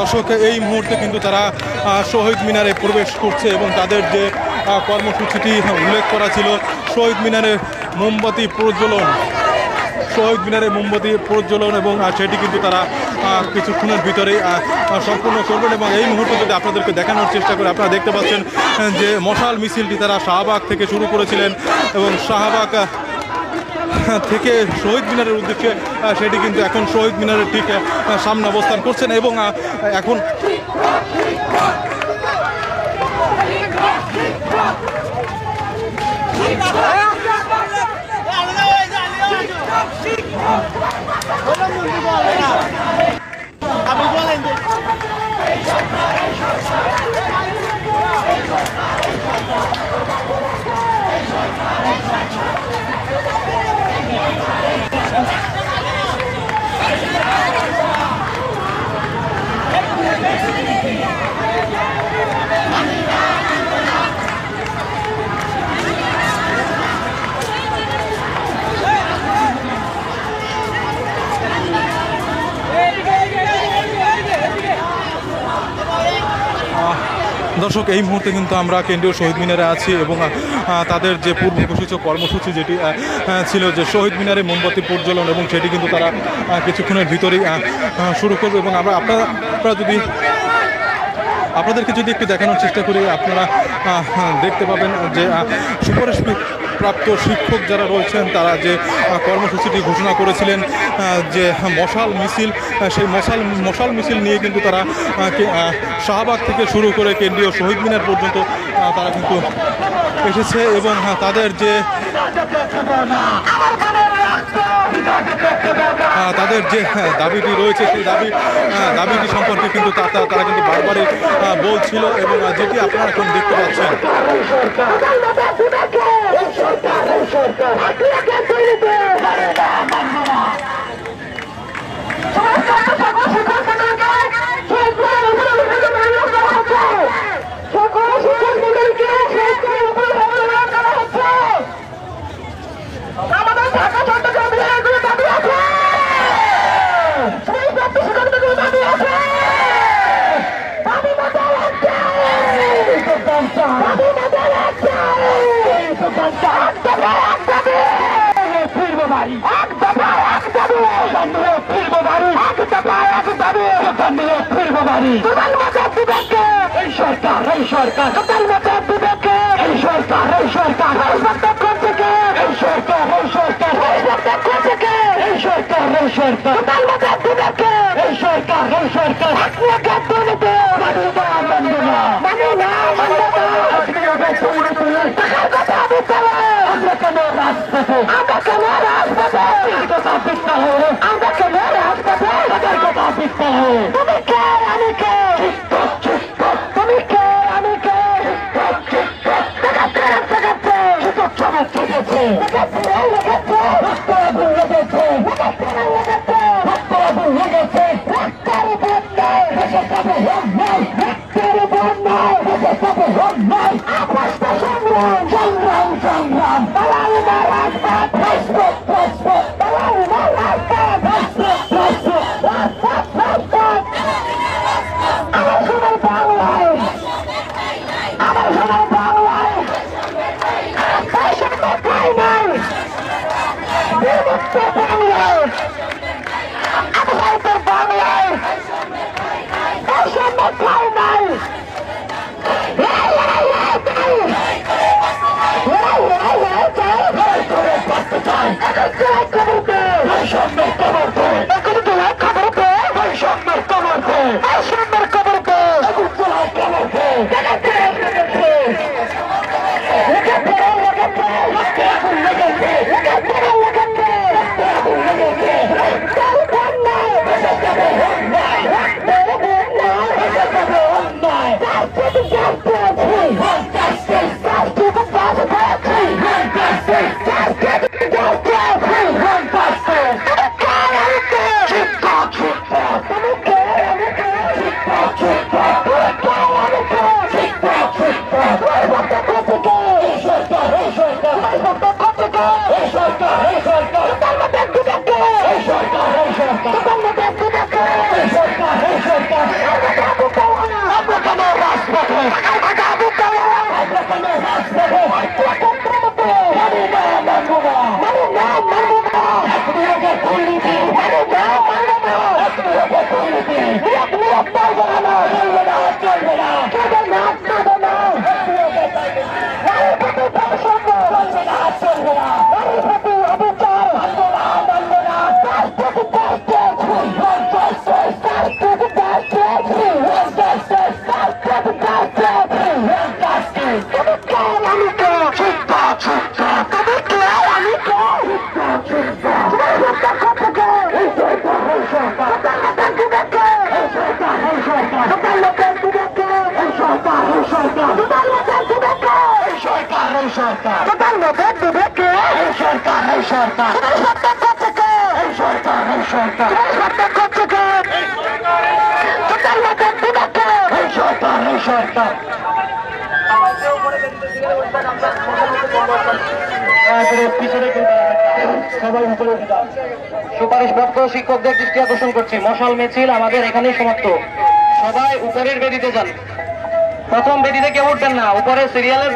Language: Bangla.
দর্শক এই মুহূর্তে কিন্তু তারা শহীদ মিনারে প্রবেশ করছে এবং তাদের যে কর্মসূচিটি উল্লেখ করা ছিল শহীদ মিনারে মোমবাতি প্রজ্বলন এবং সেটি কিন্তু তারা কিছুক্ষণের ভিতরেই সম্পূর্ণ করবেন। এবং এই মুহূর্তে যদি আপনাদেরকে দেখানোর চেষ্টা করে আপনারা দেখতে পাচ্ছেন যে মশাল মিছিলটি তারা শাহবাগ থেকে শুরু করেছিলেন এবং শাহবাগ থেকে শহীদ মিনারের উদ্দেশ্যে সেটি কিন্তু এখন শহীদ মিনারের ঠিক সামনে অবস্থান করছেন এবং এখন দর্শক এই মুহূর্তে কিন্তু আমরা কেন্দ্রীয় শহীদ মিনারে আছি এবং তাদের যে পূর্ব ঘোষিত কর্মসূচি যেটি ছিল যে শহীদ মিনারে মোমবাতি প্রজ্বলন এবং সেটি কিন্তু তারা কিছুক্ষণের ভিতরেই শুরু করবে। এবং আপনারা যদি আপনাদেরকে যদি একটু দেখানোর চেষ্টা করি আপনারা দেখতে পাবেন যে সুপারিশ প্রাপ্ত শিক্ষক যারা রয়েছেন তারা যে কর্মসূচিটি ঘোষণা করেছিলেন যে মশাল মিছিল, সেই মশাল মিছিল নিয়ে কিন্তু তারা শাহবাগ থেকে শুরু করে কেন্দ্রীয় শহীদ মিনার পর্যন্ত তারা কিন্তু এসেছে এবং তাদের যে দাবিটি রয়েছে সেই দাবিটি সম্পর্কে কিন্তু তারা কিন্তু বারবারই বলছিল এবং যেটি আপনারা এখন দেখতে পাচ্ছেন। সরকার কথা বিস্তার হয়ে আমাকে মেরে হাসপাতাল তাদের কথা বিস্তার হয়ে তুমি কে আমি কে তুমি কে আমি কে সুপারিশপ্রাপ্ত শিক্ষকদের দৃষ্টি আকর্ষণ করছি, মশাল মিছিল আমাদের এখানেই সমাপ্ত। সবাই উপরের বেদিতে যান, প্রথম বেদিতে কেউ উঠবেন না, উপরে সিরিয়ালের